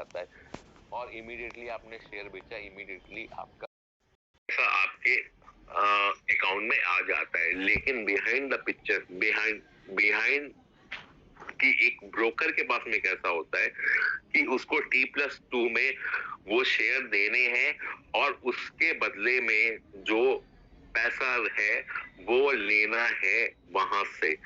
जाता है और इमीडिएटली आपने शेयर बेचा, इमीडिएटली आपका पैसा आपके अकाउंट में आ जाता है। लेकिन बिहाइंड द पिक्चर, बिहाइंड कि एक ब्रोकर के पास में कैसा होता है कि उसको T+2 में वो शेयर देने हैं और उसके बदले में जो पैसा है वो लेना है वहां से,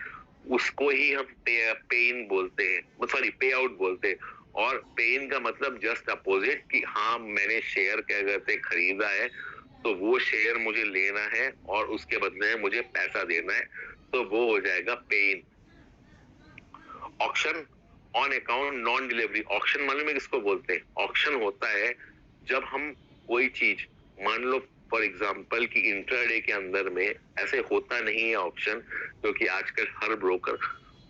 उसको ही हम पे इन बोलते हैं, सॉरी पे आउट बोलते हैं। और पे इन का मतलब जस्ट अपोजिट कि हाँ मैंने शेयर क्या कहते खरीदा है तो वो शेयर मुझे लेना है और उसके बदले में मुझे पैसा देना है, तो वो हो जाएगा pay in. Auction on account non delivery, auction मालूम है किसको बोलते हैं? ऑक्शन होता है जब हम कोई चीज, मान लो फॉर एग्जांपल कि इंट्राडे के अंदर में ऐसे होता नहीं है ऑक्शन, क्योंकि आजकल हर ब्रोकर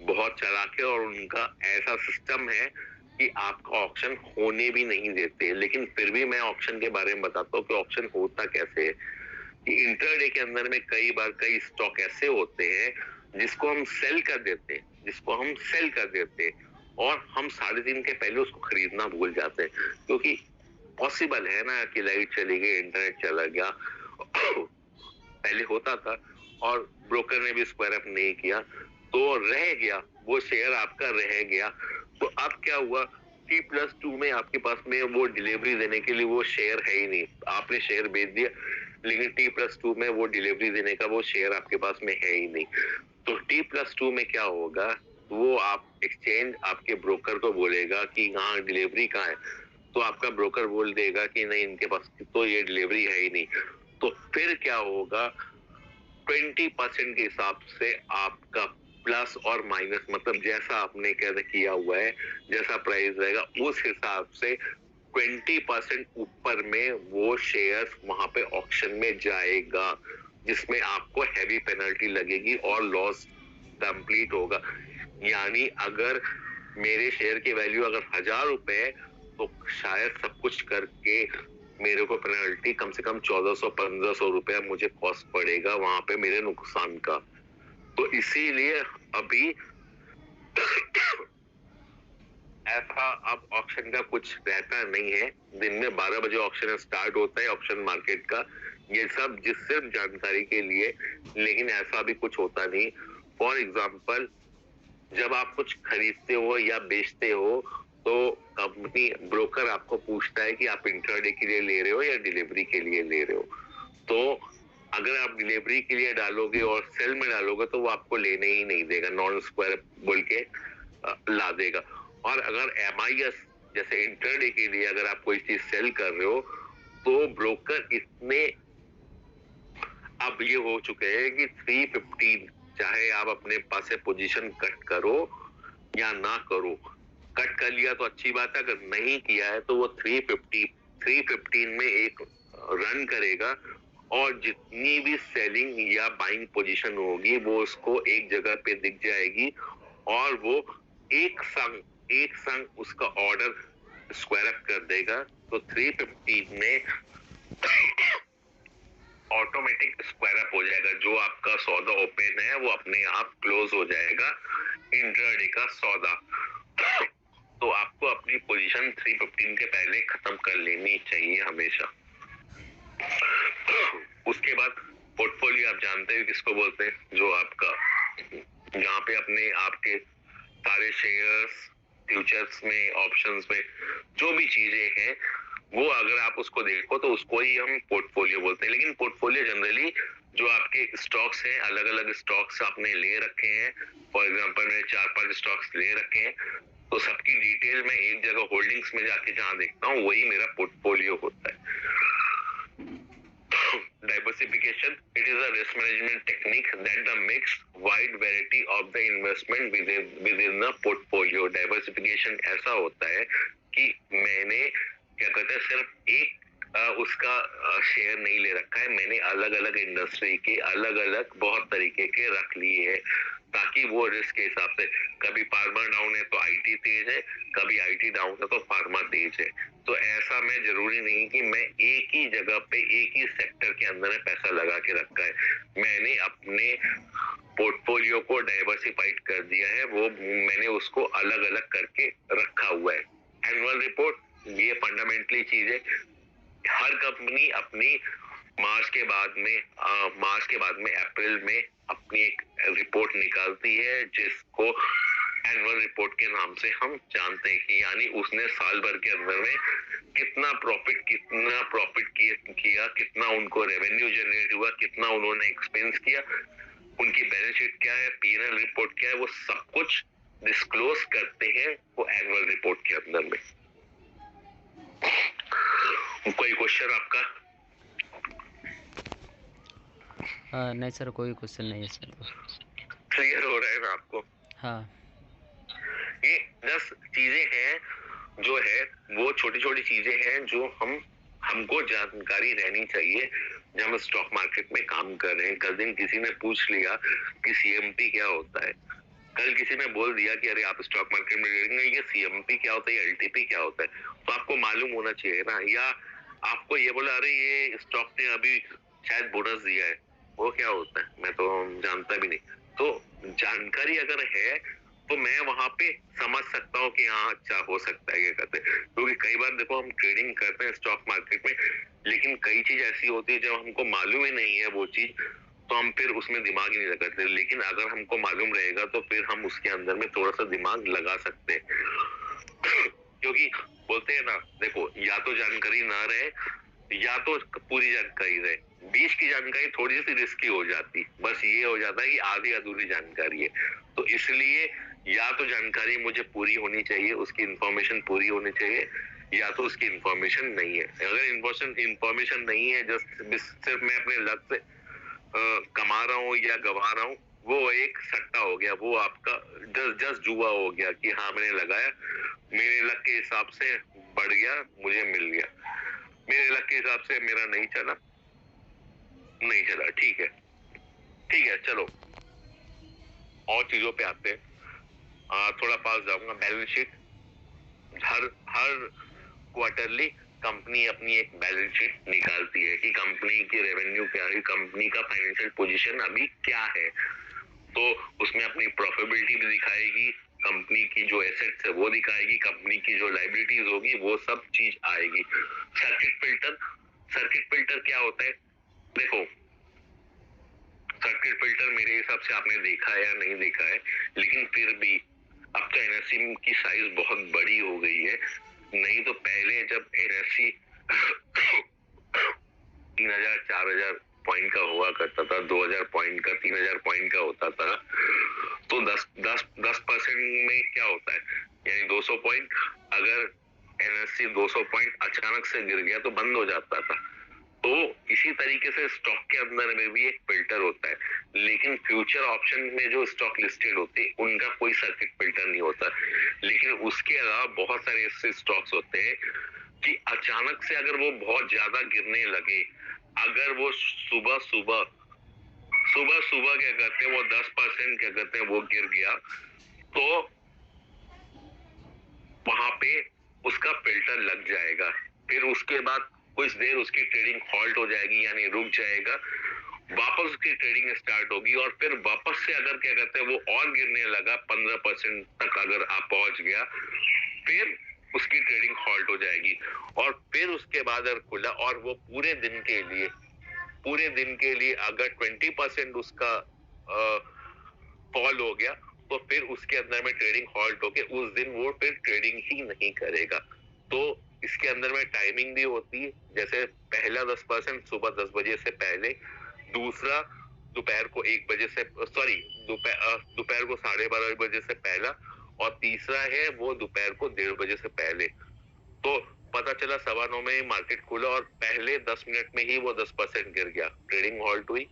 बहुत चालाक है और उनका ऐसा सिस्टम है कि आपका ऑक्शन होने भी नहीं देते। लेकिन फिर भी मैं ऑक्शन के बारे में बताता हूँ कि ऑक्शन होता कैसे है। कि इंट्राडे के अंदर में कई बार कई स्टॉक ऐसे होते हैं जिसको हम सेल कर देते हैं, और हम 3.5 के पहले उसको खरीदना भूल जाते हैं, क्योंकि पॉसिबल है ना कि लाइट चली गई, इंटरनेट चला गया पहले होता था और ब्रोकर ने भी स्क्वायर अप नहीं किया तो रह गया, वो शेयर आपका रह गया। तो अब क्या हुआ, T+2 में आपके पास में वो डिलीवरी देने के लिए वो शेयर है ही नहीं, आपने शेयर बेच दिया लेकिन T+2 में वो डिलीवरी देने का वो शेयर आपके पास में है ही नहीं। तो T+2 में क्या होगा, वो आप एक्सचेंज आपके ब्रोकर को बोलेगा कि हाँ डिलीवरी कहाँ है, तो आपका ब्रोकर बोल देगा कि नहीं इनके पास तो ये डिलीवरी है ही नहीं। तो फिर क्या होगा, 20% के हिसाब से आपका प्लस और माइनस, मतलब जैसा आपने किया हुआ है, जैसा प्राइस रहेगा उस हिसाब से 20% ऊपर में वो शेयर्स वहां पे ऑक्शन में जाएगा, जिसमें आपको हैवी पेनल्टी लगेगी और लॉस कंप्लीट होगा। यानी अगर मेरे शेयर की वैल्यू अगर 1000 रुपए है तो शायद सब कुछ करके मेरे को पेनल्टी कम से कम 1400-1500 रुपया मुझे कॉस्ट पड़ेगा वहां पे मेरे नुकसान का। तो इसीलिए अभी ऐसा अब ऑक्शन का कुछ रहता नहीं है। दिन में 12 बजे ऑक्शन स्टार्ट होता है ऑक्शन मार्केट का, ये सब जिस सिर्फ जानकारी के लिए, लेकिन ऐसा भी कुछ होता नहीं। फॉर एग्जाम्पल जब आप कुछ खरीदते हो या बेचते हो तो कंपनी ब्रोकर आपको पूछता है कि आप इंट्राडे के लिए ले रहे हो या डिलीवरी के लिए ले रहे हो। तो अगर आप डिलीवरी के लिए डालोगे और सेल में डालोगे तो वो आपको लेने ही नहीं देगा, नॉन स्क्वायर बोल के ला देगा। और अगर MIS जैसे इंट्राडे के लिए अगर आप कोई चीज सेल कर रहे हो तो ब्रोकर इतने अब ये हो चुके हैं कि 315, चाहे आप अपने पास से पोजीशन कट करो या ना करो, कट कर लिया तो अच्छी बात है, अगर नहीं किया है तो वो 315 में एक रन करेगा और जितनी भी सेलिंग या बाइंग पोजीशन होगी वो उसको एक जगह पे दिख जाएगी और वो एक संग उसका ऑर्डर स्क्वायर अप कर देगा। तो 315 में ऑटोमेटिक स्क्वायर अप हो जाएगा, जो आपका सौदा ओपन है वो अपने आप क्लोज हो जाएगा इंट्राडे का सौदा। तो आपको अपनी पोजीशन 315 के पहले खत्म कर लेनी चाहिए हमेशा। उसके बाद पोर्टफोलियो आप जानते हो किसको बोलते हैं, जो आपका यहाँ पे अपने आपके सारे शेयर्स, फ्यूचर्स में, ऑप्शंस में जो भी चीजें हैं वो अगर आप उसको देखो तो उसको ही हम पोर्टफोलियो बोलते हैं। लेकिन पोर्टफोलियो जनरली जो आपके स्टॉक्स हैं, अलग अलग स्टॉक्स आपने ले रखे हैं, फॉर एग्जांपल मैंने 4-5 स्टॉक्स ले रखे हैं, तो सबकी डिटेल में एक जगह होल्डिंग्स में जाके जहां देखता हूँ वही मेरा पोर्टफोलियो होता है। Diversification, it is a risk management technique that the mix wide variety of the investment within the portfolio. Diversification ऐसा होता है कि मैंने क्या कहते हैं सिर्फ एक उसका शेयर नहीं ले रखा है, मैंने अलग अलग इंडस्ट्री के अलग अलग बहुत तरीके के रख लिए हैं, ताकि वो रिस्क के हिसाब से, कभी फार्मा डाउन है तो IT तेज है, कभी IT डाउन है तो फार्मा तेज है। तो ऐसा मैं जरूरी नहीं कि मैं एक ही जगह पे एक ही सेक्टर के अंदर पैसा लगा के रखा है, मैंने अपने पोर्टफोलियो को डाइवर्सिफाइड कर दिया है, वो मैंने उसको अलग अलग करके रखा हुआ है। एनुअल रिपोर्ट ये फंडामेंटली चीज है। हर कंपनी अपनी मार्च के बाद में अप्रैल में अपनी एक रिपोर्ट निकालती है, जिसको एनुअल रिपोर्ट के नाम से हम जानते हैं कि यानी उसने साल भर के अंदर में कितना प्रॉफिट किया, कितना उनको रेवेन्यू जनरेट हुआ, कितना उन्होंने एक्सपेंस किया, उनकी बैलेंस शीट क्या है, पीएनएल रिपोर्ट क्या है, वो सब कुछ डिस्क्लोज करते हैं वो एनुअल रिपोर्ट के अंदर में। कोई क्वेश्चन आपका? नहीं सर, कोई क्वेश्चन नहीं है सर। क्लियर हो रहा है ना आपको? हाँ, ये 10 चीजें हैं जो है, वो छोटी छोटी चीजें हैं जो हमको जानकारी रहनी चाहिए जब हम स्टॉक मार्केट में काम कर रहे हैं। कल दिन किसी ने पूछ लिया कि सीएमपी क्या होता है, कल किसी ने बोल दिया कि अरे आप स्टॉक मार्केट में ट्रेडिंग, ये सीएमपी क्या होता है, एलटीपी क्या होता है, तो आपको मालूम होना चाहिए ना। या आपको ये बोला अरे ये स्टॉक ने अभी शायद बोनस दिया है, वो क्या होता है मैं तो जानता भी नहीं। तो जानकारी अगर है तो मैं वहां पे समझ सकता हूँ कि हाँ अच्छा हो सकता है ये करते, क्योंकि कई बार देखो हम ट्रेडिंग करते हैं स्टॉक मार्केट में, लेकिन कई चीज ऐसी होती है जब हमको मालूम ही नहीं है वो चीज, तो हम फिर उसमें दिमाग ही नहीं लगाते। लेकिन अगर हमको मालूम रहेगा तो फिर हम उसके अंदर में थोड़ा सा दिमाग लगा सकते हैं। क्योंकि बोलते हैं ना, देखो या तो जानकारी ना रहे या तो पूरी जानकारी रहे, बीच की जानकारी थोड़ी सी रिस्की हो जाती, बस ये हो जाता है कि आधी अधूरी जानकारी है। तो इसलिए या तो जानकारी मुझे पूरी होनी चाहिए, उसकी इंफॉर्मेशन पूरी होनी चाहिए, या तो उसकी इंफॉर्मेशन नहीं है। अगर इंफॉर्मेशन नहीं है, जस्ट सिर्फ मैं अपने लक से कमा रहा हूँ या गवा रहा हूँ, वो एक सट्टा हो गया, वो आपका जस्ट जुआ हो गया कि हाँ मैंने लगाया, मेरे लक के हिसाब से बढ़ गया, मुझे मिल गया, मेरे लक के हिसाब से मेरा नहीं चला, ठीक है चलो और चीजों पे आते हैं। थोड़ा पास जाऊंगा। बैलेंस शीट, हर क्वार्टरली कंपनी अपनी एक बैलेंस शीट निकालती है कि कंपनी की रेवेन्यू क्या है, कंपनी का फाइनेंशियल पोजीशन अभी क्या है। तो उसमें अपनी प्रॉफिटेबिलिटी भी दिखाएगी, कंपनी की जो एसेट्स है वो दिखाएगी, कंपनी की जो लायबिलिटीज होगी वो सब चीज आएगी। सर्किट फिल्टर क्या होता है? देखो सर्किट फिल्टर मेरे हिसाब से आपने देखा है या नहीं देखा है, लेकिन फिर भी अब तो एनएससी की साइज बहुत बड़ी हो गई है। नहीं तो पहले जब एनएससी 3000 4000 पॉइंट का हुआ करता था, 2000 पॉइंट का, 3000 पॉइंट का होता था, तो 10% में क्या होता है, यानी 200 पॉइंट, अगर एनएससी 200 पॉइंट अचानक से गिर गया तो बंद हो जाता था। तो इसी तरीके से स्टॉक के अंदर में भी एक फिल्टर होता है, लेकिन फ्यूचर ऑप्शन में जो स्टॉक लिस्टेड होते हैं उनका कोई सर्किट फिल्टर नहीं होता। लेकिन उसके अलावा बहुत सारे ऐसे स्टॉक्स होते हैं कि अचानक से अगर वो बहुत ज्यादा गिरने लगे, अगर वो सुबह सुबह क्या कहते हैं, वो 10% क्या कहते हैं वो गिर गया, तो वहां पे उसका फिल्टर लग जाएगा। फिर उसके बाद कुछ देर उसकी ट्रेडिंग हॉल्ट हो जाएगी, यानी रुक जाएगा, वापस उसकी ट्रेडिंग स्टार्ट होगी, और फिर वापस से अगर क्या कहते हैं वो और गिरने लगा 15% तक अगर आप पहुंच गया, फिर उसकी ट्रेडिंग हॉल्ट हो जाएगी। और फिर उसके बाद अगर खुला और वो पूरे दिन के लिए अगर 20% उसका फॉल हो गया, तो फिर उसके अंदर में ट्रेडिंग हॉल्ट होके उस दिन वो फिर ट्रेडिंग ही नहीं करेगा। तो इसके अंदर में टाइमिंग भी होती है, जैसे पहला 10% सुबह 10 बजे से पहले, दूसरा दोपहर को 1 बजे से, सॉरी दोपहर को 12:30 बजे से पहला, और तीसरा है वो दोपहर को 1:30 बजे से पहले। तो पता चला 9:15 में मार्केट खुला और पहले 10 मिनट में ही वो 10% गिर गया, ट्रेडिंग हॉल्ट हुई,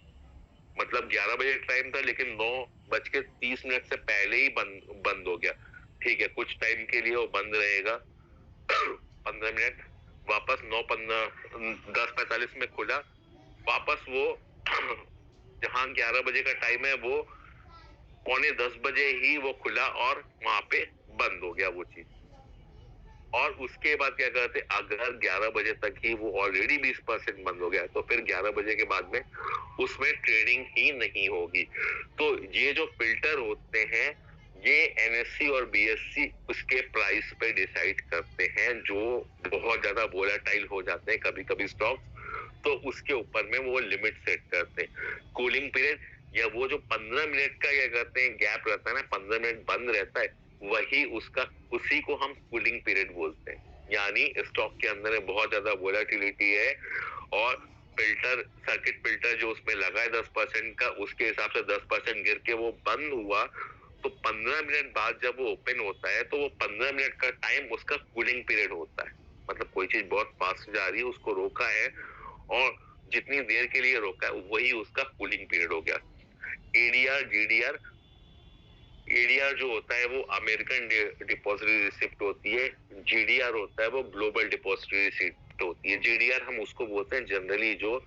मतलब 11 बजे टाइम था लेकिन 9:30 से पहले ही बंद हो गया। ठीक है, कुछ टाइम के लिए वो बंद रहेगा 15 मिनट, वापस 10:45 में खुला, वापस वो जहां 11 बजे का टाइम है वो 9:45 बजे ही वो खुला और वहां पे बंद हो गया वो चीज। और उसके बाद क्या करते, अगर 11 बजे तक ही वो ऑलरेडी 20% बंद हो गया, तो फिर 11 बजे के बाद में उसमें ट्रेडिंग ही नहीं होगी। तो ये जो फिल्टर होते हैं ये एनएससी और बीएससी उसके प्राइस पे डिसाइड करते हैं, जो बहुत ज्यादा वोलेटाइल हो जाते हैं कभी कभी स्टॉक्स, तो उसके ऊपर में वो लिमिट सेट करते हैं। कूलिंग पीरियड या वो जो 15 मिनट का क्या कहते हैं गैप रहता है ना, 15 मिनट बंद रहता है, वही उसका, उसी को हम कूलिंग पीरियड बोलते हैं। यानी स्टॉक के अंदर में बहुत ज्यादा वोलेटिलिटी है और फिल्टर, सर्किट फिल्टर जो उसमें लगा है 10% का, उसके हिसाब से 10% गिर के वो बंद हुआ, तो 15 मिनट बाद जब वो ओपन होता है तो वो 15 मिनट का टाइम उसका कूलिंग पीरियड होता है। मतलब कोई चीज बहुत फास्ट जा रही है, उसको रोका है और जितनी देर के लिए रोका है वही उसका कूलिंग पीरियड हो गया। एडीआर, जीडीआर, एडीआर जो होता है वो अमेरिकन डिपॉजिटरी रिसिप्ट होती है, जीडीआर होता है वो ग्लोबल डिपॉजिटरी रिसिप्ट होती है। जीडीआर हम उसको बोलते हैं जनरली जो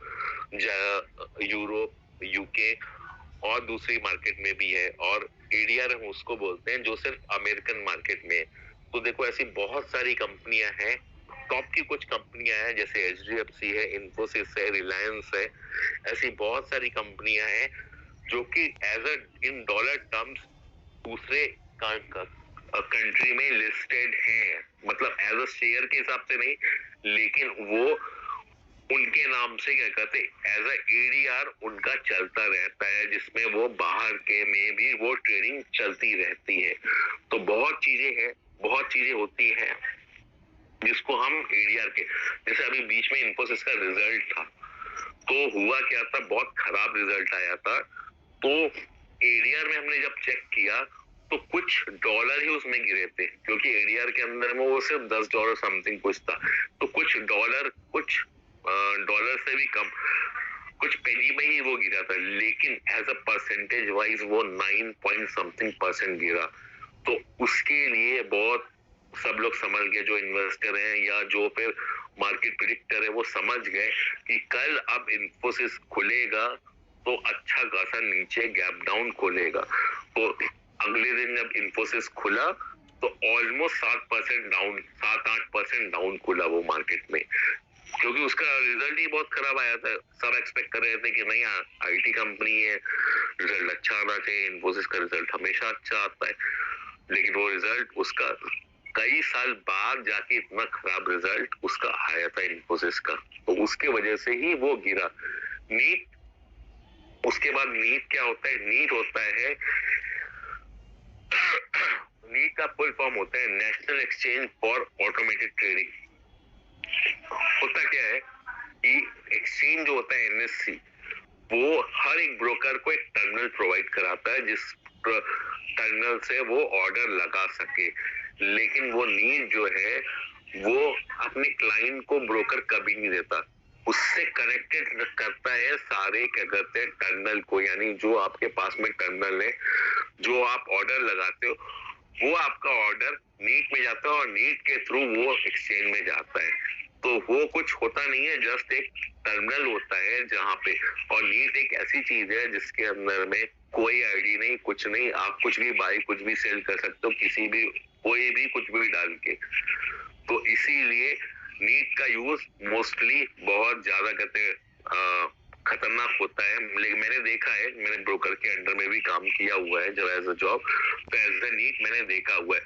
यूरोप, यूके और दूसरी मार्केट में भी है, और एडीआर हम उसको बोलते हैं जो सिर्फ अमेरिकन मार्केट में है। तो देखो ऐसी बहुत सारी कंपनियां हैं, टॉप की कुछ कंपनियां हैं जैसे एचडीएफसी है, इन्फोसिस है, रिलायंस है, ऐसी बहुत सारी कंपनियां हैं जो कि as a in dollar terms दूसरे कंट्री में लिस्टेड हैं, मतलब एज अ शेयर के हिसाब से नहीं, लेकिन वो उनके नाम से क्या कहते हैं एज अ एडीआर उनका चलता रहता है, जिसमें वो बाहर के में भी वो ट्रेडिंग चलती रहती है। तो बहुत चीजें हैं, बहुत चीजें होती हैं जिसको हम एडीआर के, जैसे अभी बीच में इन्फोसिस का रिजल्ट था, तो हुआ क्या था, बहुत खराब रिजल्ट आया था। तो एडीआर में हमने जब चेक किया तो कुछ डॉलर ही उसमें गिरे थे, क्योंकि एडीआर के अंदर में वो सिर्फ $10 समथिंग कुछ था, तो कुछ डॉलर, कुछ डॉलर से भी कम, कुछ पेनी में ही वो गिरा था, लेकिन एज अ परसेंटेज वाइज वो 9 पॉइंट समथिंग परसेंट गिरा। तो उसके लिए बहुत सब लोग समझ गए, जो इन्वेस्टर हैं या जो फिर मार्केट प्रिडिक्टर है, वो समझ गए कि कल अब इन्फोसिस खुलेगा तो अच्छा खासा नीचे गैप डाउन खोलेगा। तो अगले दिन जब इन्फोसिस खुला तो ऑलमोस्ट 7% डाउन, 7-8% डाउन खुला वो मार्केट में, क्योंकि उसका रिजल्ट ही बहुत खराब आया था। सब एक्सपेक्ट कर रहे थे कि नहीं, आईटी कंपनी है, रिजल्ट अच्छा आना चाहिए, इन्फोसिस का रिजल्ट हमेशा अच्छा आता है, लेकिन वो रिजल्ट उसका कई साल बाद जाके इतना खराब रिजल्ट उसका आया था इन्फोसिस का, तो उसके वजह से ही वो गिरा। नीट, उसके बाद नीट क्या होता है, नीट होता है नीट का फुल फॉर्म होता है national exchange for automated trading. होता क्या है कि एक्सचेंज जो होता है एनएससी, वो हर एक ब्रोकर को एक टर्मिनल प्रोवाइड कराता है जिस टर्मिनल से वो ऑर्डर लगा सके, लेकिन वो नीड जो है वो अपने क्लाइंट को ब्रोकर कभी नहीं देता, उससे कनेक्टेड करता है सारे क्या कहते हैं टर्मिनल को, यानी जो आपके पास में टर्मिनल है, जो आप ऑर्डर लगाते हो, वो आपका ऑर्डर नीट में जाता है और नीट के थ्रू वो एक्सचेंज में जाता है। तो वो कुछ होता नहीं है, जस्ट एक टर्मिनल होता है जहाँ पे, और नीट एक ऐसी चीज है जिसके अंदर में कोई आईडी नहीं, कुछ नहीं, आप कुछ भी बाई, कुछ भी सेल कर सकते हो, किसी भी, कोई भी कुछ भी डाल के। तो इसीलिए नीट का यूज मोस्टली बहुत ज्यादा कहते हैं खतरनाक होता है। लेकिन मैंने देखा है, मैंने ब्रोकर के अंडर में भी काम किया हुआ है जब एज अ जॉब, तो एज अ नीट मैंने देखा हुआ है।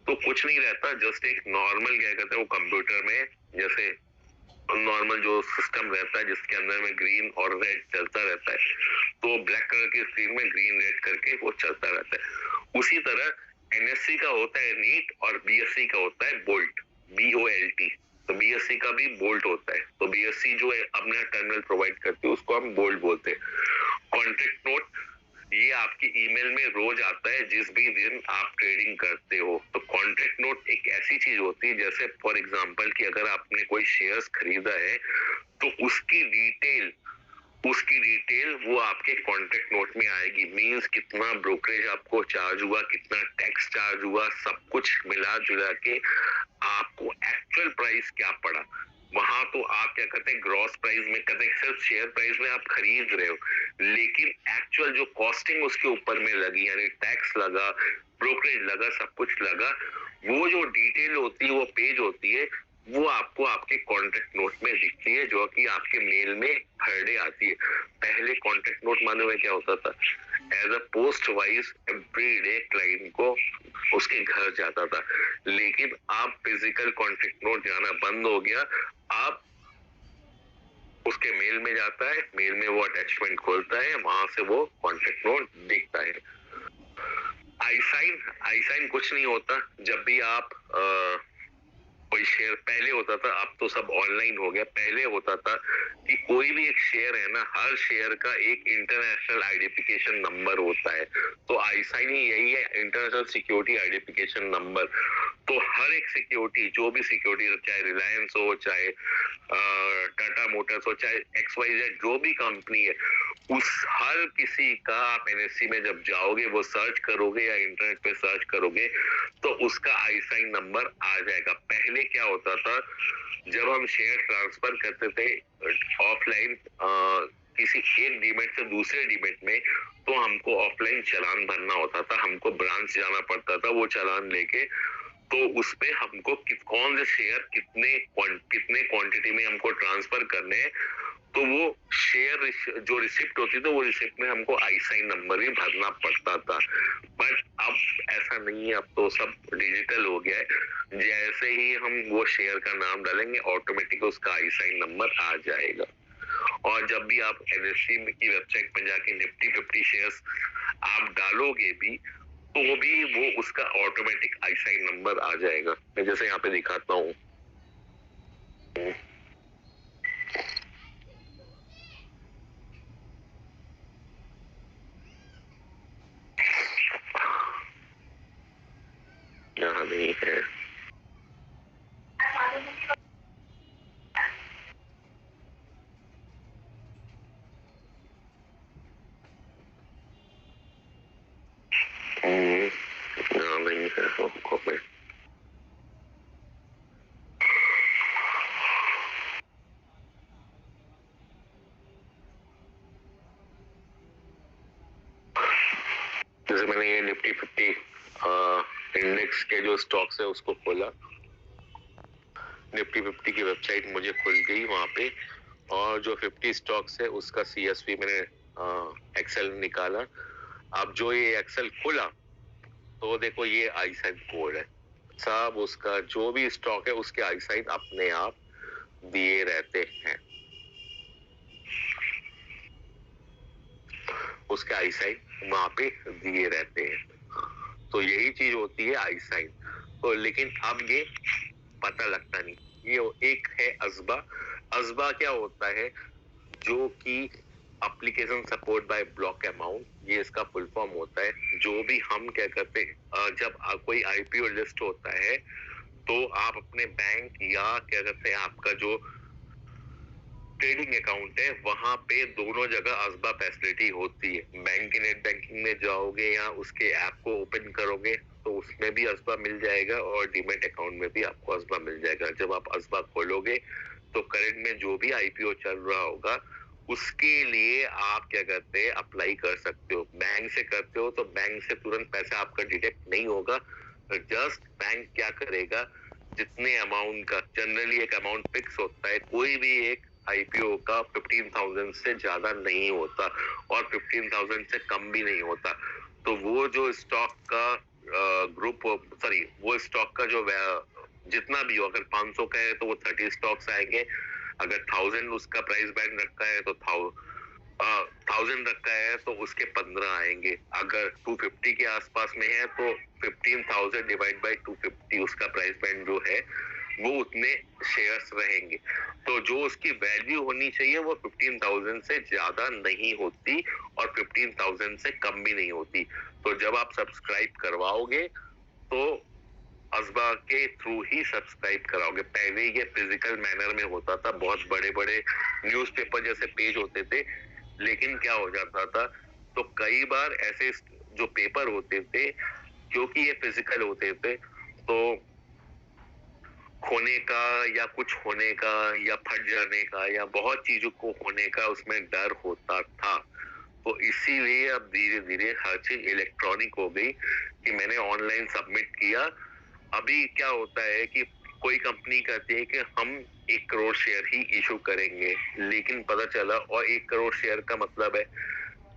तो कुछ नहीं रहता, जस्ट एक नॉर्मल क्या कहते हैं वो कंप्यूटर में जैसे नॉर्मल जो सिस्टम रहता है जिसके अंदर में ग्रीन और रेड चलता रहता है, तो ब्लैक कलर की स्क्रीन में ग्रीन रेड करके वो चलता रहता है। उसी तरह एनएससी का होता है नीट और बीएससी का होता है बोल्ट, BOLT। तो बीएससी का भी बोल्ट होता है, तो बीएससी जो है अपना टर्मिनल प्रोवाइड करती है उसको हम बोल्ट बोलते हैं। कॉन्ट्रैक्ट नोट, ये आपकी ईमेल में रोज आता है जिस भी दिन आप ट्रेडिंग करते हो। तो कॉन्ट्रैक्ट नोट एक ऐसी चीज होती है, जैसे फॉर एग्जांपल कि अगर आपने कोई शेयर्स खरीदा है तो उसकी डिटेल वो आपके कॉन्ट्रैक्ट नोट में आएगी, मींस कितना ब्रोकरेज आपको चार्ज हुआ, कितना टैक्स चार्ज हुआ, सब कुछ मिला जुला के आपको एक्चुअल प्राइस क्या पड़ा। वहां तो आप क्या करते हैं ग्रॉस प्राइस में करते हैं, सिर्फ शेयर प्राइस में आप खरीद रहे हो, लेकिन एक्चुअल जो कॉस्टिंग उसके ऊपर में लगी, यानी टैक्स लगा, ब्रोकरेज लगा, सब कुछ लगा, वो जो डिटेल होती है, वो पेज होती है, वो आपको आपके कॉन्ट्रैक्ट नोट में दिखती है, जो कि आपके मेल में हर डे आती है। पहले कॉन्ट्रैक्ट नोट मालूम है क्या होता था? As a post wise every day client को उसके घर जाता था, लेकिन आप फिजिकल कॉन्ट्रैक्ट नोट जाना बंद हो गया। आप उसके मेल में जाता है, मेल में वो अटैचमेंट खोलता है, वहां से वो कॉन्ट्रैक्ट नोट दिखता है। आई साइन कुछ नहीं होता। जब भी आप कोई शेयर, पहले होता था, अब तो सब ऑनलाइन हो गया, पहले होता था कि कोई भी एक शेयर है ना, हर शेयर का एक इंटरनेशनल आइडेंटिफिकेशन नंबर होता है। तो आई साइन ही यही है, इंटरनेशनल सिक्योरिटी आइडेंटिफिकेशन नंबर। तो हर एक सिक्योरिटी, जो भी सिक्योरिटी, चाहे रिलायंस हो, चाहे टाटा मोटर्स हो, चाहे XYZ जो भी कंपनी है, उस हर किसी का आप एनएससी में जब जाओगे, वो सर्च करोगे या इंटरनेट पे सर्च करोगे, तो उसका आई साइन नंबर आ जाएगा। पहले क्या होता था, जब हम शेयर ट्रांसफर करते थे ऑफलाइन किसी एक डीमेट से दूसरे डीमेट में, तो हमको ऑफलाइन चालान भरना होता था, हमको ब्रांच जाना पड़ता था वो चालान लेके। तो उसपे हमको कौन से शेयर कितने क्वांटिटी में हमको ट्रांसफर करने हैं, तो वो शेयर जो रिसिप्ट होती थी, वो रिसिप्ट में हमको आई साइन नंबर भी भरना पड़ता था। बट अब ऐसा नहीं है, अब तो सब डिजिटल हो गया है। जैसे ही हम वो शेयर का नाम डालेंगे, ऑटोमेटिक उसका आई साइन नंबर आ जाएगा। और जब भी आप एनएससी की वेबसाइट पर जाके निफ्टी 50 शेयर्स आप डालोगे भी, तो भी वो उसका ऑटोमेटिक आई साइन नंबर आ जाएगा। मैं जैसे यहाँ पे दिखाता हूँ, यहाँ नहीं है। यहाँ नहीं है, आपको मैं जैसे मैंने ये निफ्टी 50 इंडेक्स के जो स्टॉक्स है उसको खोला, निफ्टी 50 की वेबसाइट मुझे खुल गई वहां पे, और जो 50 स्टॉक्स है उसका CSV मैंने एक्सेल निकाला। अब जो ये एक्सेल खुला, तो देखो ये आई साइन कोड है साहब, उसका जो भी स्टॉक है उसके आई साइन अपने आप दिए रहते हैं, उसके आई साइन वहां पे दिए रहते हैं। तो यही चीज होती है आई साइन। तो लेकिन अब ये पता लगता नहीं। ये एक है अजबा। अजबा क्या होता है, जो कि application support bye block amount, ये इसका फुल फॉर्म होता है। जो भी हम क्या करते हैं, जब कोई IPO लिस्ट होता है, तो आप अपने बैंक या क्या कहते हैं आपका जो ट्रेडिंग अकाउंट है, वहां पे दोनों जगह अजबा फैसिलिटी होती है। बैंक की नेट बैंकिंग में जाओगे या उसके ऐप को ओपन करोगे, तो उसमें भी अजबा मिल जाएगा, और डीमेट अकाउंट में भी आपको अजबा मिल जाएगा। जब आप अजबा खोलोगे, तो करंट में जो भी IPO चल रहा होगा, उसके लिए आप क्या करते हैं, अप्लाई कर सकते हो। बैंक से करते हो तो बैंक से तुरंत पैसा आपका डिडक्ट नहीं होगा। जस्ट बैंक क्या करेगा, जितने अमाउंट का, जनरली एक अमाउंट फिक्स होता है, कोई भी एक IPO का 15,000 से ज्यादा नहीं होता, और 15,000 से कम भी नहीं होता। तो वो जो स्टॉक का ग्रुप, सॉरी, वो स्टॉक का जो जितना भी हो, अगर 500 का है तो वो 30 स्टॉक्स आएंगे, अगर 1000 उसका प्राइस बैंड रखा है तो 1000 रखा है तो उसके 15 आएंगे। अगर 250 के आसपास में है तो 15,000 डिवाइड बाय 250 उसका प्राइस बैंड जो है, वो उतने शेयर्स रहेंगे। तो जो उसकी वैल्यू होनी चाहिए वो 15,000 से ज्यादा नहीं होती, और 15,000 से कम भी नहीं होती। तो जब आप सब्सक्राइब करवाओगे, तो अजबा के थ्रू ही सब्सक्राइब कराओगे। पहले ये फिजिकल मैनर में होता था, बहुत बड़े बड़े न्यूज़पेपर जैसे पेज होते थे, लेकिन क्या हो जाता था, तो कई बार ऐसे जो पेपर होते थे, क्योंकि ये फिजिकल होते थे, तो खोने का या कुछ होने का या फट जाने का या बहुत चीजों को होने का उसमें डर होता था। तो इसीलिए अब धीरे धीरे हर चीज इलेक्ट्रॉनिक हो गई, कि मैंने ऑनलाइन सबमिट किया। अभी क्या होता है कि कोई कंपनी कहती है कि हम 1 करोड़ शेयर ही इशू करेंगे, लेकिन पता चला और 1 करोड़ शेयर का मतलब है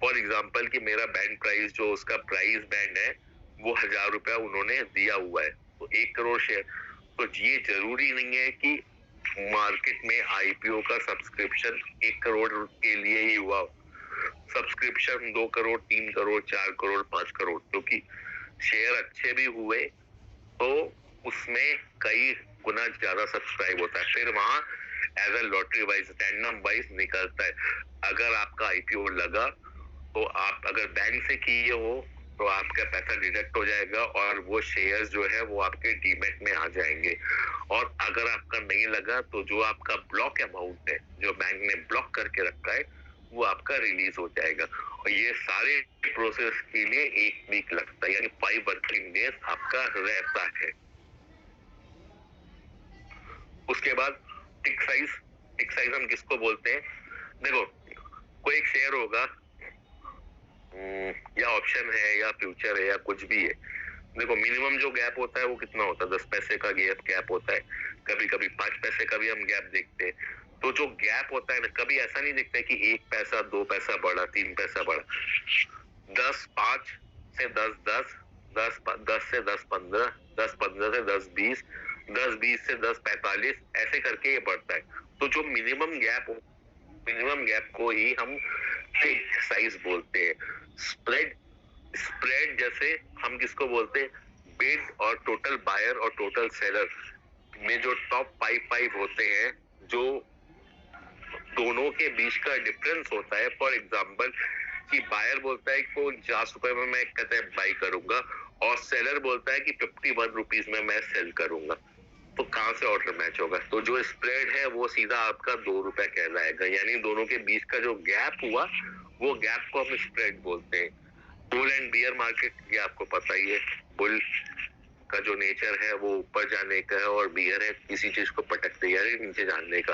फॉर एग्जाम्पल कि मेरा बैंड प्राइस जो उसका प्राइस बैंड है वो 1000 रुपया उन्होंने दिया हुआ है, तो 1 करोड़ शेयर। तो ये जरूरी नहीं है कि मार्केट में आईपीओ का सब्सक्रिप्शन 1 करोड़ के लिए ही हुआ, सब्सक्रिप्शन 2 करोड़ 3 करोड़ 4 करोड़ 5 करोड़, क्योंकि शेयर अच्छे भी हुए तो उसमें कई गुना ज्यादा सब्सक्राइब होता है, फिर वहां as a lottery wise random wise निकलता है। अगर आपका आईपीओ लगा तो आप अगर बैंक से किए हो तो आपका पैसा डिडक्ट हो जाएगा और वो शेयर्स जो है वो आपके डीमैट में आ जाएंगे, और अगर आपका नहीं लगा तो जो आपका ब्लॉक अमाउंट है जो बैंक ने ब्लॉक करके रखा है वो आपका रिलीज हो जाएगा, और ये सारे प्रोसेस के लिए 1 वीक लगता है, यानी 5 वर्किंग डेज आपका रहता है। उसके बाद टिक साइज हम किसको बोलते हैं? देखो कोई एक शेयर होगा या ऑप्शन है या फ्यूचर है या कुछ भी है, देखो मिनिमम जो गैप होता है वो कितना होता है? 10 पैसे का गैप होता है, कभी कभी 5 पैसे का भी हम गैप देखते हैं। तो जो गैप होता है ना, कभी ऐसा नहीं दिखता है कि 1 पैसा 2 पैसा बढ़ा 3 पैसा बढ़ा, 5 से 10 10 से 10 15 से 10 20 से 10 45 ऐसे करके ये बढ़ता है। तो जो मिनिमम गैप को ही हम टिक साइज बोलते हैं। स्प्रेड जैसे हम किसको बोलते हैं? बिड और टोटल बायर और टोटल सेलर में जो टॉप 5 होते हैं, जो दोनों के बीच का डिफरेंस होता है। फॉर एग्जांपल कि बायर बोलता है कि 50 रुपए में मैं कहते हैं बाई करूंगा, और सेलर बोलता है कि 51 रुपीज में मैं सेल करूंगा, तो कहां से ऑर्डर मैच होगा? तो जो स्प्रेड है वो सीधा आपका 2 रुपए कहलाएगा, यानी दोनों के बीच का जो गैप हुआ वो गैप को हम स्प्रेड बोलते हैं। बुल एंड बियर मार्केट ये आपको पता ही है, बुल का जो नेचर है वो ऊपर जाने का है और बियर है किसी चीज को पटकते यानी नीचे जाने का।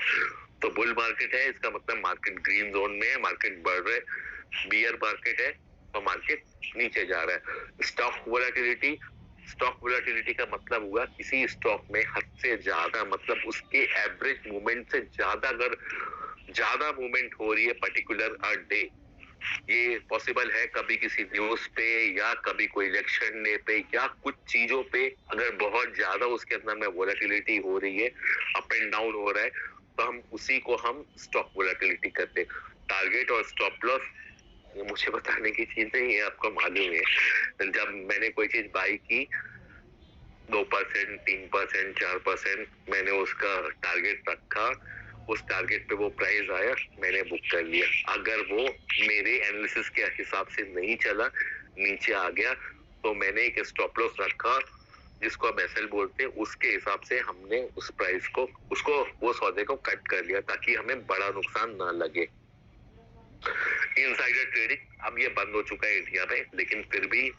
तो बुल मार्केट है, इसका मतलब मार्केट ग्रीन जोन में है, मार्केट बढ़ रहा है। बियर मार्केट है तो मार्केट नीचे जा रहा है। स्टॉक वोलेटिलिटी का मतलब हुआ किसी स्टॉक में हद से ज्यादा, मतलब उसके एवरेज मूवमेंट से ज्यादा अगर ज्यादा मूवमेंट हो रही है पर्टिकुलर अ डे, ये पॉसिबल है कभी किसी न्यूज पे या कभी कोई इलेक्शन डे पे या कुछ चीजों पे, अगर बहुत ज्यादा उसके अंदर में वोलेटिलिटी हो रही है, अप एंड डाउन हो रहा है, तो हम उसी को हम स्टॉक वोलेटिलिटी कहते हैं। टारगेट और स्टॉप लॉस ये मुझे बताने की चीज नहीं है, आपको मालूम है। जब मैंने कोई चीज बाई की 2% 3% 4% मैंने उसका टारगेट रखा, उस टारगेट पे वो प्राइस आया, मैंने बुक कर लिया। अगर वो मेरे एनालिसिस के हिसाब से नहीं चला, नीचे आ गया, तो मैंने एक स्टॉप लॉस रखा जिसको हम एसएल बोलते हैं, उसके हिसाब से हमने उस प्राइस को वो सौदे को कट कर लिया ताकि हमें बड़ा नुकसान ना लगे। इनसाइडर ट्रेडिंग अब ये बंद हो चुका है इंडिया में, लेकिन फिर भी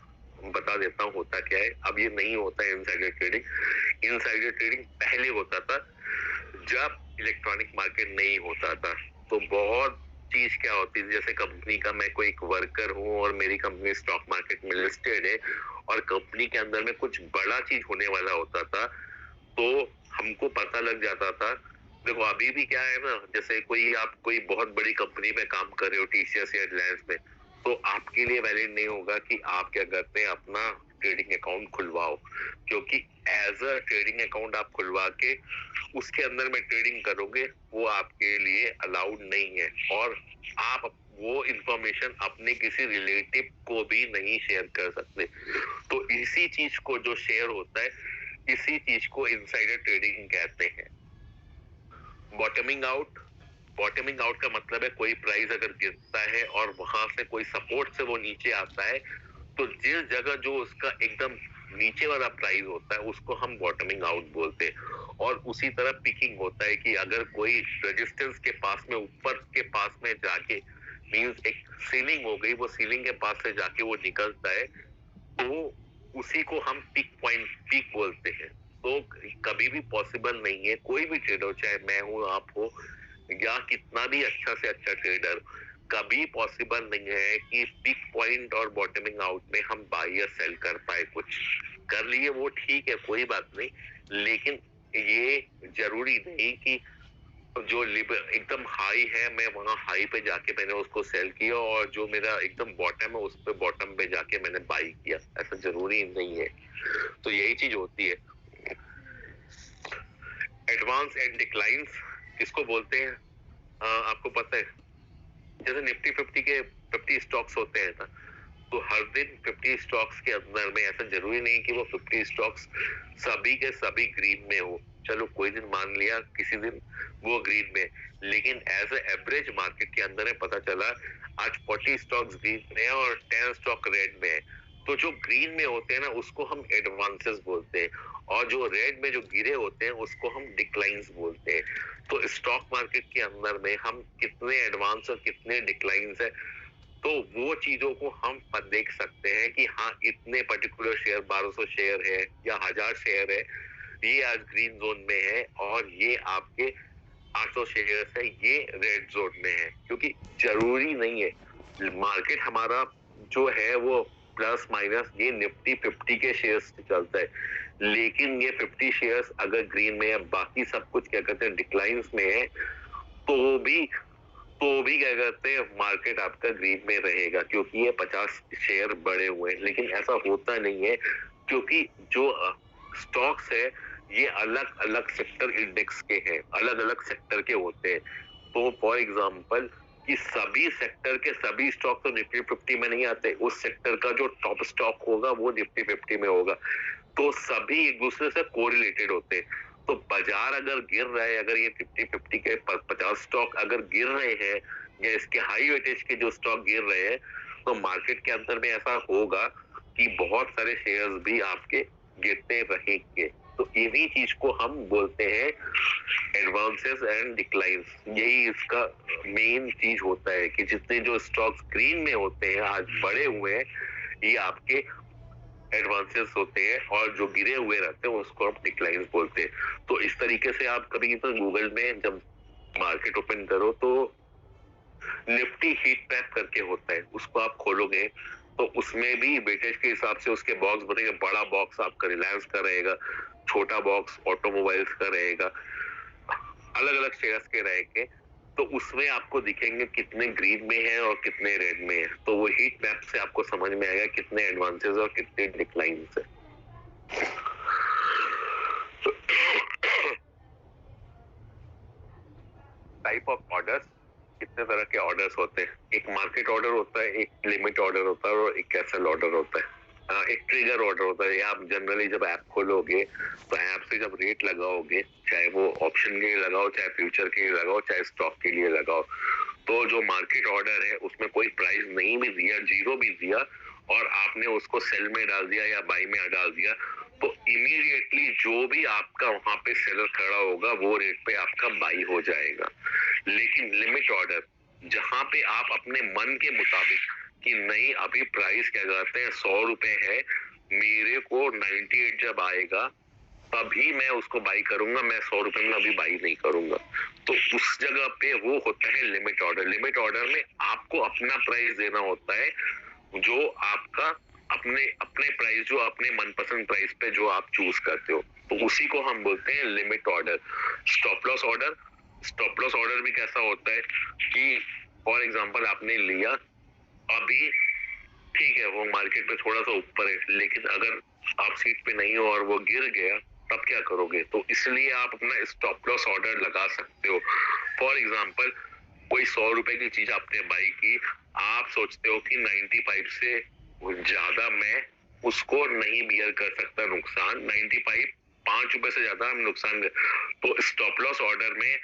बता देता हूँ होता क्या है। अब ये नहीं होता है इनसाइडर ट्रेडिंग। इनसाइडर ट्रेडिंग पहले होता था जब इलेक्ट्रॉनिक मार्केट नहीं होता था। तो बहुत चीज क्या होती है, जैसे कंपनी का मैं कोई एक वर्कर हूँ और मेरी कंपनी स्टॉक मार्केट में लिस्टेड है और कंपनी के अंदर में कुछ बड़ा चीज होने वाला होता था, तो हमको पता लग जाता था। देखो अभी भी क्या है ना, जैसे आप कोई बहुत बड़ी कंपनी में काम कर रहे हो, टीसीएस या रिलायंस में, तो आपके लिए वैलिड नहीं होगा कि आप क्या करते हैं अपना ट्रेडिंग अकाउंट खुलवाओ, क्योंकि एज अ ट्रेडिंग अकाउंट आप खुलवा के उसके अंदर में ट्रेडिंग करोगे वो आपके लिए अलाउड नहीं है, और आप वो इंफॉर्मेशन अपने किसी रिलेटिव को भी नहीं शेयर कर सकते। तो इसी चीज को जो शेयर होता है, इसी चीज को इनसाइडर ट्रेडिंग कहते हैं। बॉटमिंग आउट का मतलब है कोई प्राइस अगर गिरता है और वहां से कोई सपोर्ट से वो नीचे आता है, तो जिस जगह जो उसका एकदम नीचे वाला प्राइस होता है उसको हम बॉटमिंग आउट बोलते हैं। और उसी तरह पिकिंग होता है कि अगर कोई रेजिस्टेंस के पास में ऊपर के पास में जाके, मींस एक सीलिंग हो गई, वो सीलिंग के पास से जाके वो निकलता है, तो उसी को हम पीक बोलते हैं। तो कभी भी पॉसिबल नहीं है, कोई भी ट्रेडर, चाहे मैं हूं आप हो या कितना भी अच्छा से अच्छा ट्रेडर, कभी पॉसिबल नहीं है कि पिक पॉइंट और बॉटमिंग आउट में हम बाय या सेल कर पाए। कुछ कर लिए वो ठीक है, कोई बात नहीं, लेकिन ये जरूरी नहीं कि जो एकदम हाई है मैं वहां हाई पे जाके मैंने उसको सेल किया और जो मेरा एकदम बॉटम है उस पे बॉटम पे जाके मैंने बाई किया, ऐसा जरूरी नहीं है। तो यही चीज होती है। एडवांस एंड डिक्लाइंस किसको बोलते हैं? आपको पता है? जैसे निफ्टी 50 के 50 स्टॉक्स होते हैं ना, तो हर दिन 50 स्टॉक्स के अंदर में ऐसा जरूरी नहीं कि वो 50 स्टॉक्स सभी के सभी ग्रीन में हो। चलो कोई दिन मान लिया किसी दिन वो ग्रीन में, लेकिन एज ए एवरेज मार्केट के अंदर है पता चला आज 40 स्टॉक्स ग्रीन में है और 10 स्टॉक रेड में है। तो जो ग्रीन में होते हैं ना उसको हम एडवांसेस बोलते हैं, और जो रेड में जो गिरे होते हैं उसको हम डिक्लाइंस बोलते हैं। तो स्टॉक मार्केट के अंदर में हम कितने एडवांस और कितने डिक्लाइंस है, तो वो चीजों को हम देख सकते हैं कि हाँ इतने पर्टिकुलर शेयर 1200 शेयर है या 1000 शेयर है, ये आज ग्रीन जोन में है और ये आपके 800 शेयर है ये रेड जोन में है। क्योंकि जरूरी नहीं है, मार्केट हमारा जो है वो प्लस माइनस ये निफ्टी 50 के शेयर्स चलता है, लेकिन ये 50 शेयर्स अगर ग्रीन में है बाकी सब कुछ क्या कहते हैं डिक्लाइंस में है, तो भी क्या कहते हैं मार्केट आपका ग्रीन में रहेगा क्योंकि ये 50 शेयर बढ़े हुए हैं। लेकिन ऐसा होता नहीं है क्योंकि जो स्टॉक्स है ये अलग अलग सेक्टर इंडेक्स के हैं, अलग अलग सेक्टर के होते हैं। तो फॉर एग्जांपल कि सभी सेक्टर के सभी स्टॉक तो निफ्टी 50 में नहीं आते, उस सेक्टर का जो टॉप स्टॉक होगा वो निफ्टी 50 में होगा। तो सभी एक दूसरे से कोरिलेटेड होते हैं। तो बाजार अगर गिर रहा है, अगर ये 50-50 के 50 स्टॉक अगर गिर रहे हैं या इसके हाई वेटेज के जो स्टॉक गिर रहे हैं, तो मार्केट के अंदर में ऐसा होगा कि बहुत सारे शेयर्स भी आपके गिरते रहेंगे। तो इन्हीं चीज को हम बोलते हैं एडवांसेस एंड डिक्लाइंस। यही इसका मेन चीज होता है कि जितने जो स्टॉक्स ग्रीन में होते हैं आज बढ़े हुए हैं, ये आपके एडवांसेस होते हैं और जो गिरे हुए रहते हैं उसको हम डिक्लाइंस बोलते हैं। तो इस तरीके से आप कभी तो गूगल में जब मार्केट ओपन करो तो निफ्टी हीट मैप करके होता है, उसको आप खोलोगे तो उसमें भी वेटेज के हिसाब से उसके बॉक्स बनेंगे। बड़ा बॉक्स आपका रिलायंस का रहेगा, छोटा बॉक्स ऑटोमोबाइल्स का रहेगा, अलग अलग शेयर्स के रहेंगे। तो उसमें आपको दिखेंगे कितने ग्रीन में है और कितने रेड में है। तो वो हीट मैप से आपको समझ में आएगा कितने एडवांसेस और कितने डिक्लाइंस है। टाइप ऑफ ऑर्डर्स, कितने तरह के ऑर्डर्स होते हैं? एक मार्केट ऑर्डर होता है, एक लिमिट ऑर्डर होता है और एक कैंसल ऑर्डर होता है। एक ट्रिगर ऑर्डर होता है। आप जनरली जब ऐप खोलोगे तो ऐप से जब रेट लगाओगे, चाहे वो ऑप्शन के लिए लगाओ, चाहे फ्यूचर के लिए लगाओ, चाहे स्टॉक के लिए लगाओ, तो जो मार्केट ऑर्डर है उसमें कोई प्राइस नहीं भी दिया, जीरो भी दिया, और आपने उसको सेल में डाल दिया या बाई में डाल दिया, तो इमीडिएटली जो भी आपका वहां पे सेलर खड़ा होगा वो रेट पे आपका बाई हो जाएगा। लेकिन लिमिट ऑर्डर जहां पे आप अपने मन के मुताबिक कि नहीं अभी प्राइस क्या कहते हैं 100 रुपए है, मेरे को 98 जब आएगा तभी मैं उसको बाई करूंगा, मैं 100 रुपए में अभी बाई नहीं करूंगा, तो उस जगह पे वो होता है लिमिट ऑर्डर। लिमिट ऑर्डर में आपको अपना प्राइस देना होता है, जो आपका अपने अपने प्राइस, जो अपने मनपसंद प्राइस पे जो आप चूज करते हो, तो उसी को हम बोलते हैं limit order. Stop loss order, stop loss order भी कैसा होता है कि फॉर एग्जांपल आपने लिया अभी, ठीक है वो मार्केट में थोड़ा सा ऊपर है, लेकिन अगर आप सीट पे नहीं हो और वो गिर गया तब क्या करोगे? तो इसलिए आप अपना स्टॉप लॉस ऑर्डर लगा सकते हो। फॉर एग्जांपल कोई 100 रुपए की चीज आपने बाई की, आप सोचते हो कि 95 से ज्यादा मैं उसको नहीं बियर कर सकता नुकसान, 95 5 रुपए से ज्यादा हम नुकसान, तो स्टॉप लॉस ऑर्डर में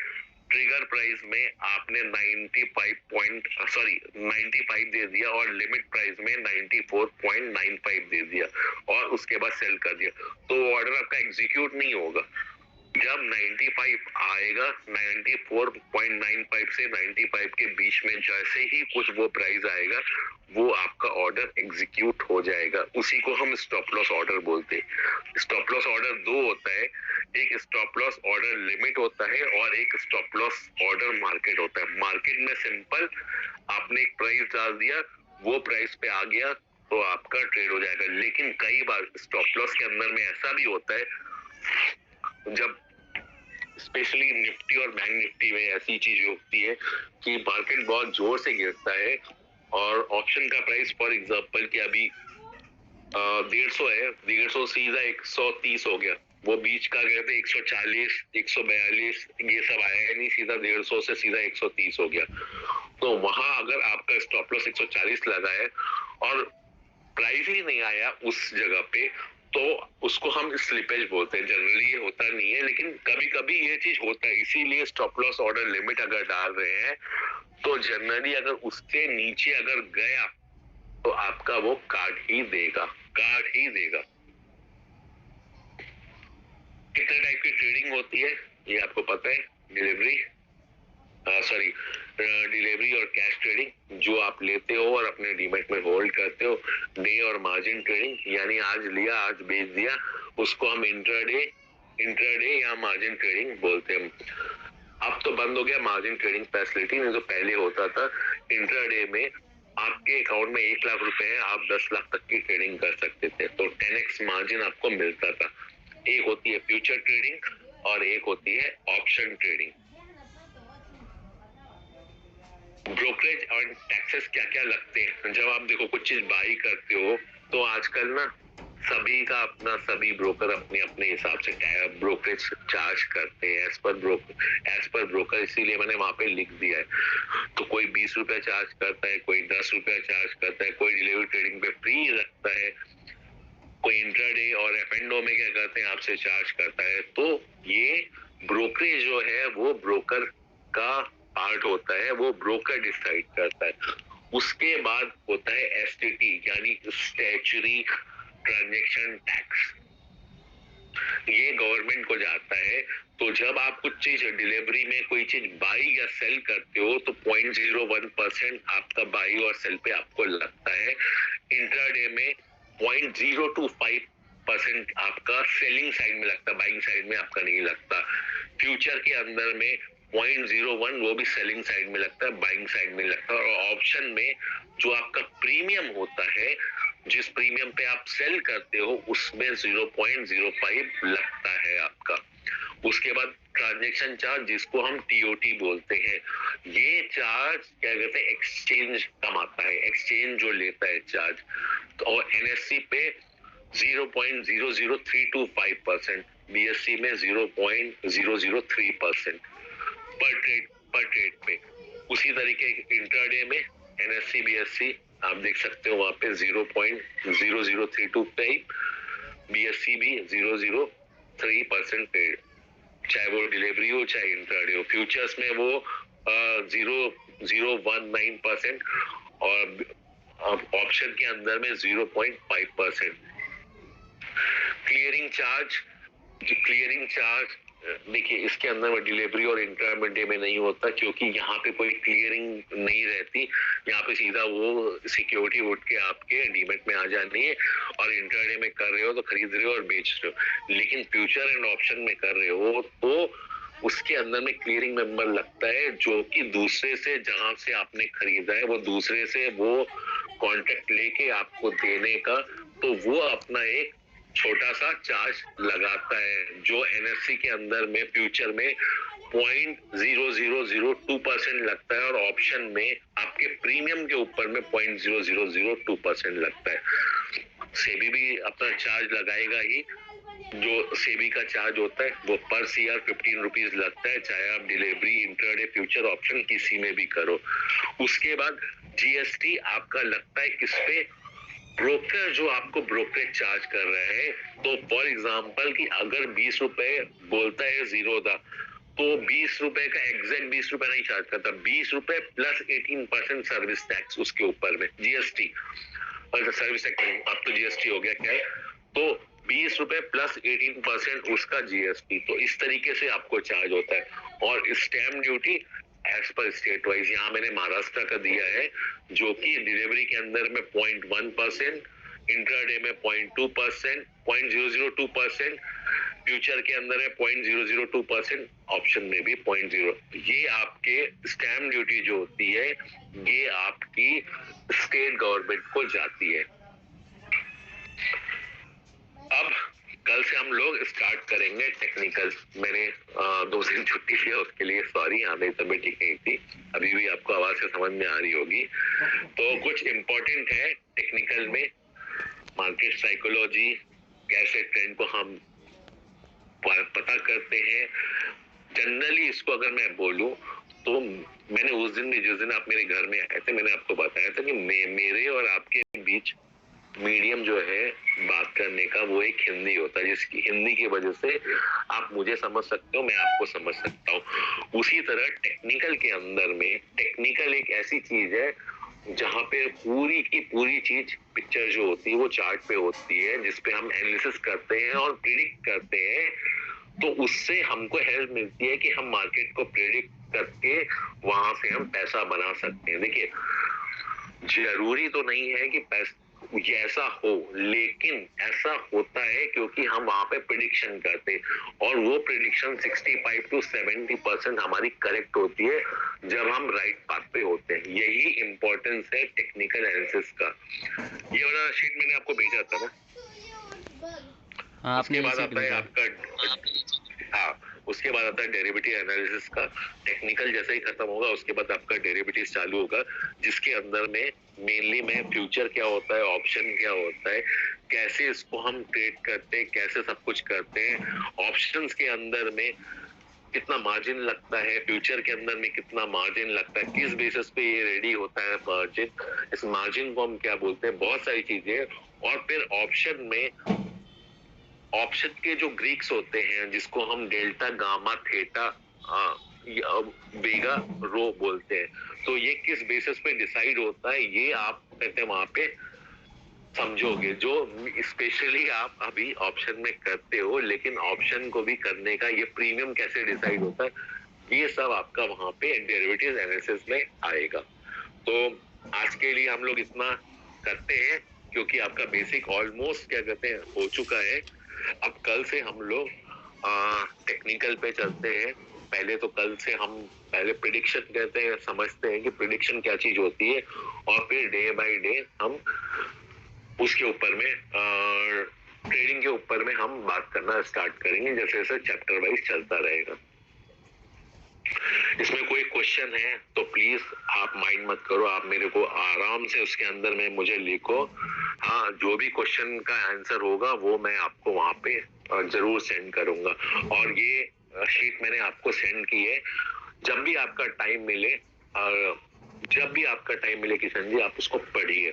ट्रिगर प्राइस में आपने 95 दे दिया और लिमिट प्राइस में 94.95 दे दिया और उसके बाद सेल कर दिया, तो ऑर्डर आपका एग्जीक्यूट नहीं होगा। जब 95 आएगा, 94.95 से 95 के बीच में जैसे ही कुछ वो प्राइस आएगा वो आपका ऑर्डर एग्जीक्यूट हो जाएगा, उसी को हम स्टॉप लॉस ऑर्डर बोलते हैं। स्टॉप लॉस ऑर्डर दो होता है, एक स्टॉप लॉस ऑर्डर लिमिट होता है और एक स्टॉप लॉस ऑर्डर मार्केट होता है। मार्केट में सिंपल आपने एक प्राइस डाल दिया, वो प्राइस पे आ गया तो आपका ट्रेड हो जाएगा। लेकिन कई बार स्टॉप लॉस के अंदर में ऐसा भी होता है जब स्पेशली निफ्टी और बैंक निफ्टी में ऐसी चीज होती है कि मार्केट बहुत जोर से गिरता है और ऑप्शन का प्राइस फॉर एग्जांपल कि अभी 150 है, 150 सीधा 130 हो गया, वो बीच का गए थे 140, 142, ये सब आया नहीं, सीधा 150 से सीधा 130 हो गया। तो वहां अगर आपका स्टॉप लॉस 140 लगा है और प्राइस ही नहीं आया उस जगह पे, तो उसको हम स्लिपेज बोलते हैं। जनरली ये होता नहीं है, लेकिन कभी कभी ये चीज होता है, इसीलिए स्टॉप लॉस ऑर्डर लिमिट अगर डाल रहे हैं तो जनरली अगर उसके नीचे अगर गया तो आपका वो काट ही देगा। कितने टाइप की ट्रेडिंग होती है ये आपको पता है? डिलीवरी और कैश ट्रेडिंग जो आप लेते हो और अपने डीमैट में होल्ड करते हो। डे और मार्जिन ट्रेडिंग यानी आज लिया आज बेच दिया, उसको हम इंट्राडे या मार्जिन ट्रेडिंग बोलते हैं। अब तो बंद हो गया मार्जिन ट्रेडिंग फैसिलिटी, नहीं तो पहले होता था। इंट्राडे में आपके अकाउंट में 1 लाख रुपए है, आप 10 लाख तक की ट्रेडिंग कर सकते थे, तो 10x मार्जिन आपको मिलता था। एक होती है फ्यूचर ट्रेडिंग और एक होती है ऑप्शन ट्रेडिंग। ब्रोकरेज और टैक्सेस क्या क्या लगते हैं जब आप देखो कुछ चीज बाई करते हो, तो आजकल ना सभी ब्रोकर अपने अपने हिसाब से ब्रोकरेज चार्ज करते हैं एज पर ब्रोकर, इसीलिए मैंने वहां पे लिख दिया है। तो कोई 20 रुपया चार्ज करता है, कोई 10 रुपया चार्ज करता है, कोई डिलीवरी ट्रेडिंग पे फ्री रखता है, कोई इंट्राडे और एफ&ओ में क्या करते हैं आपसे चार्ज करता है। तो ये ब्रोकरेज जो है वो ब्रोकर का पार्ट होता है, वो ब्रोकर डिसाइड करता है। उसके बाद होता है एसटीटी यानी स्टैट्यूटरी ट्रांजैक्शन टैक्स, ये गवर्नमेंट को जाता है। तो जब आप कुछ चीज डिलीवरी में कोई चीज बाई या सेल करते हो तो 0.01% आपका बाई और सेल पे आपको लगता है। इंट्राडे में 0.025% आपका सेलिंग साइड में लगता है, बाइंग साइड में आपका नहीं लगता। फ्यूचर के अंदर में 0.01 वो भी सेलिंग साइड में लगता है, बाइंग साइड में लगता है। और ऑप्शन में जो आपका प्रीमियम होता है, जिस प्रीमियम पे आप सेल करते हो, उसमें 0.05 लगता है आपका। उसके बाद ट्रांजैक्शन चार्ज जिसको हम टीओटी बोलते हैं, ये चार्ज क्या कहते हैं एक्सचेंज कमाता है, एक्सचेंज जो लेता है चार्ज। तो और एनएससी पे 0.00325%, बीएससी में 0.003% पर ट्रेड पे। उसी तरीके इंट्राडे में एनएससी बीएससी आप देख सकते हो वहां पे 0.0032, बीएससी भी 0.03% ट्रेड, चाहे वो डिलीवरी हो चाहे इंट्राडे हो। फ्यूचर्स में वो 0.019% और ऑप्शन के अंदर में 0.5%। क्लियरिंग चार्ज देखिए इसके अंदर में डिलीवरी और इंट्राडे में नहीं होता, क्योंकि यहाँ पे कोई क्लियरिंग नहीं रहती। यहाँ पे सीधा वो सिक्योरिटी उठ के आपके डीमेट में आ जानी है, और इंट्राडे में कर रहे हो तो खरीद रहे हो और बेच रहे हो। लेकिन फ्यूचर एंड ऑप्शन में कर रहे हो तो उसके अंदर में क्लियरिंग मेंबर लगता है, जो कि दूसरे से जहां से आपने खरीदा है वो दूसरे से वो कॉन्ट्रैक्ट लेके आपको देने का, तो वो अपना एक छोटा सा चार्ज लगाता है, जो एनएससी के अंदर में फ्यूचर में 0.0002% लगता है, और ऑप्शन में आपके प्रीमियम के ऊपर में 0.0002% लगता है। सेबी भी अपना चार्ज लगाएगा ही। जो सेबी का चार्ज होता है वो पर सीआर 15 रुपीज लगता है, चाहे आप डिलीवरी इंट्राडे फ्यूचर ऑप्शन किसी में भी करो। उसके बाद जीएसटी आपका लगता है किस पे? ब्रोकर जो आपको ब्रोकरेज चार्ज कर रहा है। तो फॉर एग्जांपल कि अगर 20 रुपए बोलता है जीरोदा, तो 20 रुपए का एग्जैक्ट 20 रुपए नहीं चार्ज करता, 20 रुपए प्लस 18% सर्विस टैक्स उसके ऊपर में जीएसटी, और सर्विस टैक्स अब तो जीएसटी हो गया क्या है, तो 20 रुपए प्लस 18% उसका जीएसटी। तो इस तरीके से आपको चार्ज होता है। और stamp duty as per state wise, यहाँ मैंने महाराष्ट्र का दिया है, जो कि डिलीवरी के अंदर में 0.1%, इंट्राडे में 0.2%, 0.002%, फ्यूचर के अंदर में 0.002%, ऑप्शन में भी 0.0। ये आपके स्टैम्प ड्यूटी जो होती है ये आपकी स्टेट गवर्नमेंट को जाती है। अब कल से हम लोग स्टार्ट करेंगे टेक्निकल। मैंने 2 दिन छुट्टी लिया, उसके लिए सॉरी। हाँ, मेरी तबीयत ठीक नहीं थी, अभी भी आपको आवाज से समझ में आ रही होगी। तो कुछ इम्पोर्टेंट है टेक्निकल में, मार्केट साइकोलॉजी, कैसे ट्रेंड को हम पता करते हैं। जनरली इसको अगर मैं बोलूं तो मैंने उस दिन भी, जिस दिन आप मेरे घर में आए थे, मैंने आपको बताया था कि मेरे और आपके बीच मीडियम जो है बात करने का, वो एक हिंदी होता है, जिसकी हिंदी की वजह से आप मुझे समझ सकते हो, मैं आपको समझ सकता हूँ। उसी तरह टेक्निकल के अंदर में, टेक्निकल एक ऐसी चीज है जहाँ पे पूरी की पूरी चीज, पिक्चर जो होती है वो चार्ट पे होती है, जिसपे हम एनालिसिस करते हैं और प्रिडिक्ट करते हैं। तो उससे हमको हेल्प मिलती है कि हम मार्केट को प्रेडिक्ट करके वहां से हम पैसा बना सकते हैं। देखिए, जरूरी तो नहीं है कि पैसा ऐसा हो, लेकिन ऐसा होता है क्योंकि हम वहां पे प्रिडिक्शन करते हैं और वो प्रिडिक्शन 65 to 70% हमारी करेक्ट होती है जब हम राइट पाथ पे होते हैं। यही इंपॉर्टेंस है टेक्निकल एनालिसिस का। ये वाला शीट मैंने आपको भेजा था ना। हाँ, उसके आपने ये बाद सीट आता है भेजा। आपका, हाँ, उसके बाद आता है डेरिवेटिव एनालिसिस का। टेक्निकल जैसे ही खत्म होगा उसके बाद आपका डेरिवेटिव चालू होगा, जिसके अंदर में मेनली में फ्यूचर क्या होता है, ऑप्शन क्या होता है, कैसे इसको हम ट्रेड करते हैं, कैसे सब कुछ करते हैं, ऑप्शंस के अंदर में कितना मार्जिन लगता है, फ्यूचर के अंदर में कितना मार्जिन लगता है, किस बेसिस पे ये रेडी होता है मार्जिन, इस मार्जिन को हम क्या बोलते हैं, बहुत सारी चीजें। और फिर ऑप्शन में, ऑप्शन के जो ग्रीक्स होते हैं, जिसको हम डेल्टा, गामा, थीटा, बेगा, रो बोलते हैं, तो ये किस बेसिस पे डिसाइड होता है, ये आप कहते हैं वहां पे समझोगे, जो स्पेशली आप अभी ऑप्शन में करते हो। लेकिन ऑप्शन को भी करने का, ये प्रीमियम कैसे डिसाइड होता है, ये सब आपका वहां पे डेरिवेटिव एनालिसिस में आएगा। तो आज के लिए हम लोग इतना करते हैं, क्योंकि आपका बेसिक ऑलमोस्ट क्या कहते हैं हो चुका है। अब कल से हम लोग टेक्निकल पे चलते हैं। पहले तो कल से हम पहले प्रिडिक्शन कहते हैं, समझते हैं कि प्रिडिक्शन क्या चीज होती है, और फिर डे बाय डे हम उसके ऊपर में ट्रेडिंग के ऊपर में हम बात करना स्टार्ट करेंगे, जैसे जैसे चैप्टर वाइज चलता रहेगा। इसमें कोई क्वेश्चन है तो प्लीज आप माइंड मत करो, आप मेरे को आराम से उसके अंदर में मुझे लिखो। हाँ, जो भी क्वेश्चन का आंसर होगा वो मैं आपको वहां पे जरूर सेंड करूंगा। और ये शीट मैंने आपको सेंड की है। जब भी आपका टाइम मिले, जब भी आपका टाइम मिले किशन जी, आप उसको पढ़िए।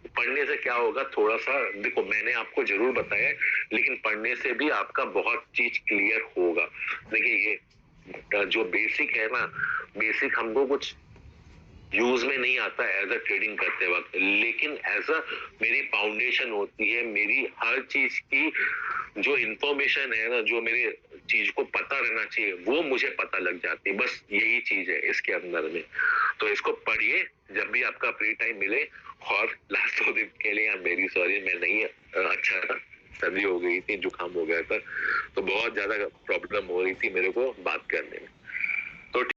पढ़ने से क्या होगा, थोड़ा सा देखो, मैंने आपको जरूर बताया, लेकिन पढ़ने से भी आपका बहुत चीज क्लियर होगा। देखिए, ये जो बेसिक है ना, बेसिक हमको कुछ यूज में नहीं आता एज अ ट्रेडिंग करते वक्त, लेकिन एज अ मेरी फाउंडेशन होती है। मेरी हर चीज की जो इंफॉर्मेशन है ना, जो मेरे चीज को पता रहना चाहिए, वो मुझे पता लग जाती है। बस यही चीज है इसके अंदर में। तो इसको पढ़िए जब भी आपका फ्री टाइम मिले। और लास्ट 2 दिन के लिए मेरी सॉरी, मैं नहीं अच्छा था, सर्दी हो गई थी, जुकाम हो गया था, तो बहुत ज्यादा प्रॉब्लम हो रही थी मेरे को बात करने में।